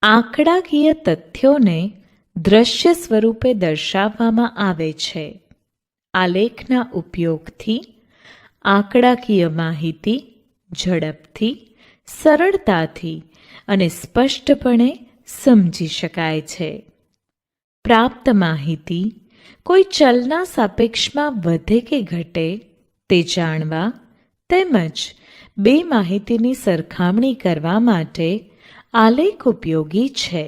આંકડાકીય તથ્યોને દ્રશ્ય સ્વરૂપે દર્શાવવામાં આવે છે. આલેખના ઉપયોગથી આંકડાકીય માહિતી ઝડપથી, સરળતાથી અને સ્પષ્ટપણે સમજી શકાય છે. પ્રાપ્ત માહિતી કોઈ ચલના સાપેક્ષમાં વધે કે ઘટે તે જાણવા તેમજ બે માહિતીની સરખામણી કરવા માટે આલેખ ઉપયોગી છે.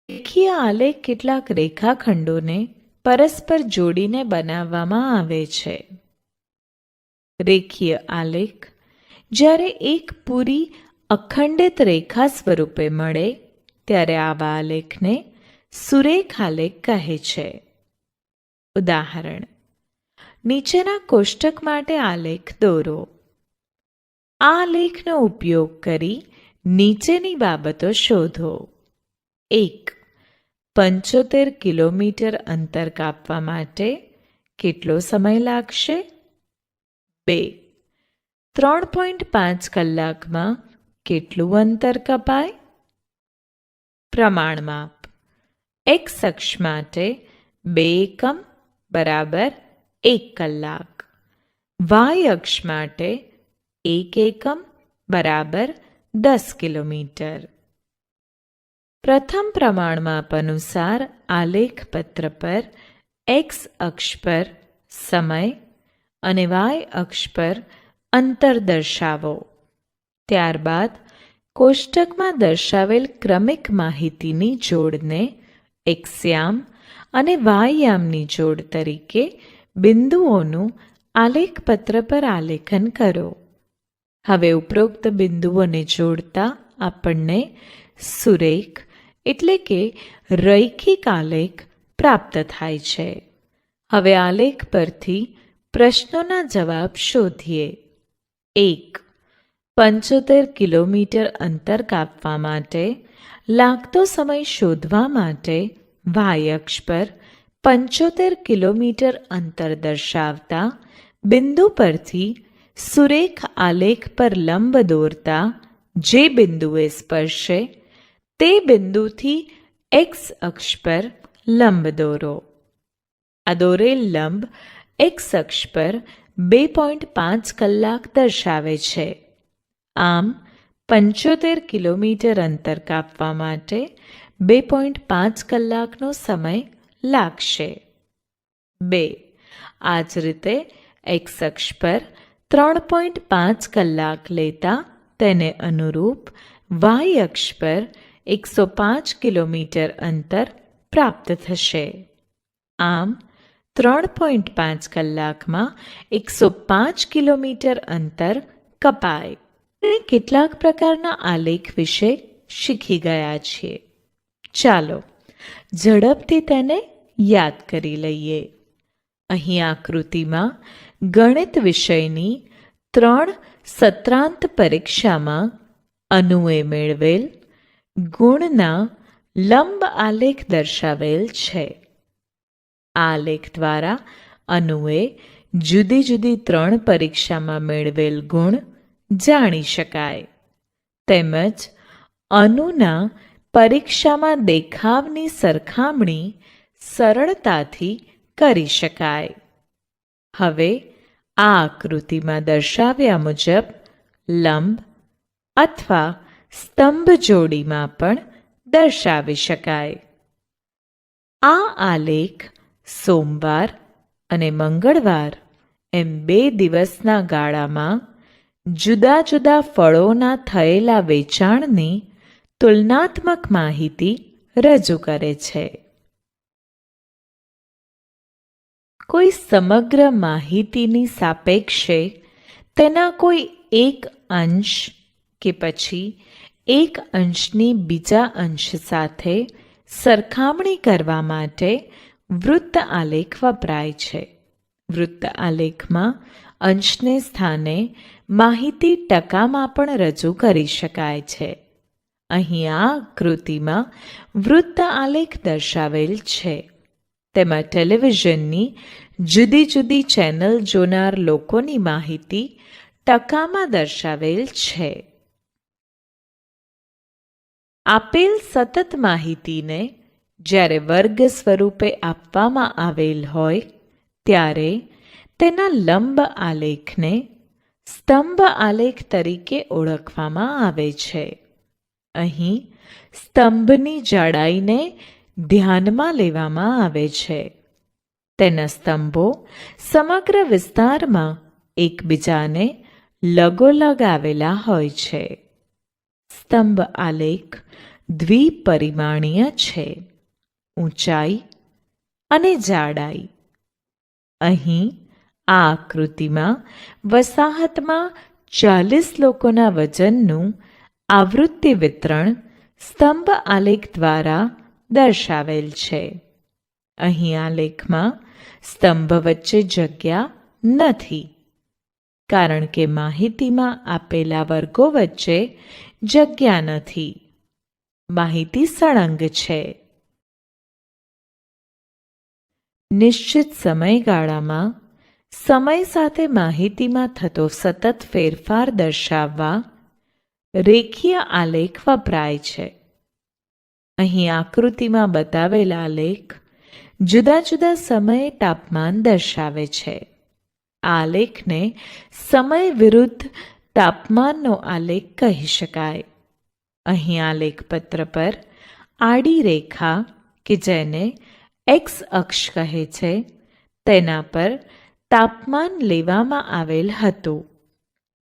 રેખીય આલેખ કેટલાક રેખાખંડોને પરસ્પર જોડીને બનાવવામાં આવે છે. રેખીય આલેખ જ્યારે એક પૂરી અખંડિત રેખા સ્વરૂપે મળે ત્યારે આવા આલેખને સુરેખ આલેખ કહે છે. ઉદાહરણ: નીચેના કોષ્ટક માટે આલેખ દોરો. આ આલેખનો ઉપયોગ કરી નીચેની બાબતો શોધો. 1. 75 કિલોમીટર અંતર કાપવા માટે કેટલો સમય લાગશે? 2. 3.5 કલાકમાં કેટલું અંતર કપાય? પ્રમાણમાપ: x અક્ષ માટે 2 એકમ બરાબર 1 કલાક, y અક્ષ માટે 1 એકમ બરાબર 10 કિલોમીટર. પ્રથમ પ્રમાણમાપ અનુસાર આલેખ પત્ર પર x અક્ષ પર સમય અને y અક્ષ પર અંતર દર્શાવો. ત્યારબાદ કોષ્ટકમાં દર્શાવેલ ક્રમિક માહિતીની જોડને એક્સયામ અને વાયયામની જોડ તરીકે બિંદુઓનું આલેખપત્ર પર આલેખન કરો. હવે ઉપરોક્ત બિંદુઓને જોડતા આપણને સુરેખ એટલે કે રૈખિક આલેખ પ્રાપ્ત થાય છે. હવે આલેખ પરથી પ્રશ્નોના જવાબ શોધીએ. 1. 75 કિલોમીટર અંતર કાપવા માટે લાગતો સમય શોધવા માટે y અક્ષ પર 75 કિલોમીટર અંતર દર્શાવતા બિંદુ પરથી સુરેખ આલેખ પર લંબ દોરતા જે બિંદુએ સ્પર્શે તે બિંદુથી x અક્ષ પર લંબ દોરો. આ દોરેલ લંબ x અક્ષ પર 2.5 કલાક દર્શાવે છે. આમ 75 કિલોમીટર અંતર કાપવા માટે 2.5 કલાકનો સમય લાગશે. 2. આ જ રીતે x અક્ષ પર 3.5 કલાક લેતા તેને અનુરૂપ y અક્ષ પર 105 કિલોમીટર અંતર પ્રાપ્ત થશે. આમ 3.5 કલાકમાં 105 કિલોમીટર અંતર કપાય. કેટલાક પ્રકારના આલેખ વિશે શીખી ગયા છીએ. ચાલો ઝડપથી તેને યાદ કરી લઈએ. અહીં આકૃતિમાં ગણિત વિષયની 3 સત્રાંત પરીક્ષામાં અનુએ મેળવેલ ગુણના લંબ આલેખ દર્શાવેલ છે. આ આલેખ દ્વારા અનુએ જુદી જુદી 3 પરીક્ષામાં મેળવેલ ગુણ જાણી શકાય તેમજ અનુના પરીક્ષામાં દેખાવની સરખામણી સરળતાથી કરી શકાય. હવે આ આકૃતિમાં દર્શાવ્યા મુજબ લંબ અથવા સ્તંભ જોડીમાં પણ દર્શાવી શકાય. આ આલેખ સોમવાર અને મંગળવાર એમ 2 દિવસના ગાળામાં જુદા જુદા ફળોના થયેલા વેચાણની તુલનાત્મક માહિતી રજૂ કરે છે. કોઈ સમગ્ર માહિતીની સાપેક્ષે તેના કોઈ એક અંશ કે પછી એક અંશની બીજા અંશ સાથે સરખામણી કરવા માટે વૃત્ત આલેખ વપરાય છે. વૃત્ત આલેખમાં અંશને સ્થાને માહિતી ટકામાં પણ રજૂ કરી શકાય છે. અહીં આ આકૃતિમાં વૃત્ત આલેખ દર્શાવેલ છે. તેમાં ટેલિવિઝનની જુદી જુદી ચેનલ જોનાર લોકોની માહિતી ટકામાં દર્શાવેલ છે. આપેલ સતત માહિતીને જ્યારે વર્ગ સ્વરૂપે આપવામાં આવેલ હોય ત્યારે તેના લંબ આલેખને સ્તંભ આલેખ તરીકે ઓળખવામાં આવે છે. અહીં સ્તંભની જાડાઈને ધ્યાનમાં લેવામાં આવે છે. તેના સ્તંભો સમગ્ર વિસ્તારમાં એકબીજાને લગોલગ આવેલા હોય છે. સ્તંભ આલેખ દ્વિપરિમાણીય છે. ઊંચાઈ અને જાડાઈ. અહીં આ આકૃતિમાં વસાહતમાં 40 લોકોના વજનનું આવૃત્તિ વિતરણ સ્તંભ આલેખ દ્વારા દર્શાવેલ છે. અહીં આલેખમાં સ્તંભ વચ્ચે જગ્યા નથી, કારણ કે માહિતીમાં આપેલા વર્ગો વચ્ચે જગ્યા નથી. માહિતી સળંગ છે. નિશ્ચિત સમયગાળામાં સમય સાથે માહિતીમાં થતો સતત ફેરફાર દર્શાવવા રેખીય આલેખ વપરાય છે. અહીં આકૃતિમાં બતાવેલ આલેખ જુદા જુદા સમયે તાપમાન દર્શાવે છે. આ આલેખને સમય વિરુદ્ધ તાપમાનનો આલેખ કહી શકાય. અહીં આલેખપત્ર પર આડી રેખા કે જેને એક્સ અક્ષ કહે છે તેના પર તાપમાન લેવામાં આવેલ હતું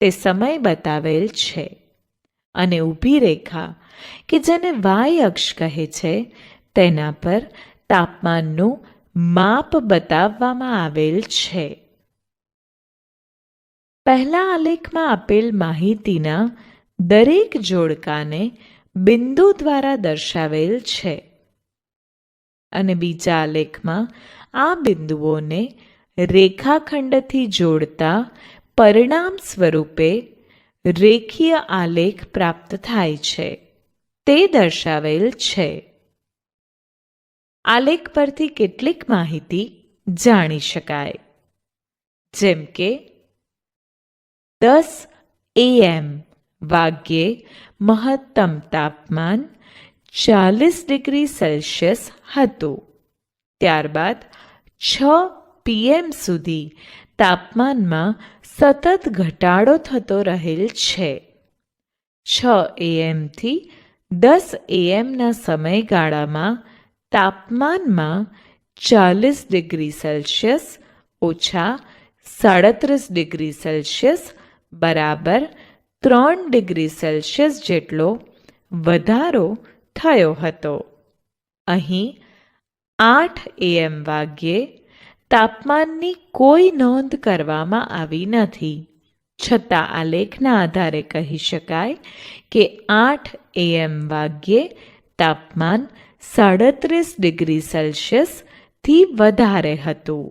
તે સમય બતાવેલ છે, અને ઊભી રેખા કે જેને વાય અક્ષ કહે છે તેના પર તાપમાનનું માપ બતાવવામાં આવેલ છે. પહેલા આલેખમાં આપેલ માહિતીના દરેક જોડકાને બિંદુ દ્વારા દર્શાવેલ છે, અને બીજા આલેખમાં આ બિંદુઓને રેખાખંડથી જોડતા પરિણામ સ્વરૂપે રેખીય આલેખ પ્રાપ્ત થાય છે તે દર્શાવેલ છે. આલેખ પરથી કેટલીક માહિતી જાણી શકાય, જેમ કે 10 AM વાગ્યે મહત્તમ તાપમાન 40 ડિગ્રી સેલ્સિયસ હતું. ત્યારબાદ 6 PM સુધી તાપમાનમાં સતત ઘટાડો થતો રહેલ છે. 6 AM થી 10 AMના સમયગાળામાં તાપમાનમાં 40 ડિગ્રી સેલ્સિયસ ઓછા 37 ડિગ્રી સેલ્સિયસ બરાબર 3 ડિગ્રી સેલ્સિયસ જેટલો વધારો થયો હતો. અહીં 8 AM વાગ્યે તાપમાનની કોઈ નોંધ કરવામાં આવી નથી, છતાં આલેખના આધારે કહી શકાય કે 8 AM વાગ્યે તાપમાન 37 ડિગ્રી સેલ્સિયસથી વધારે હતું.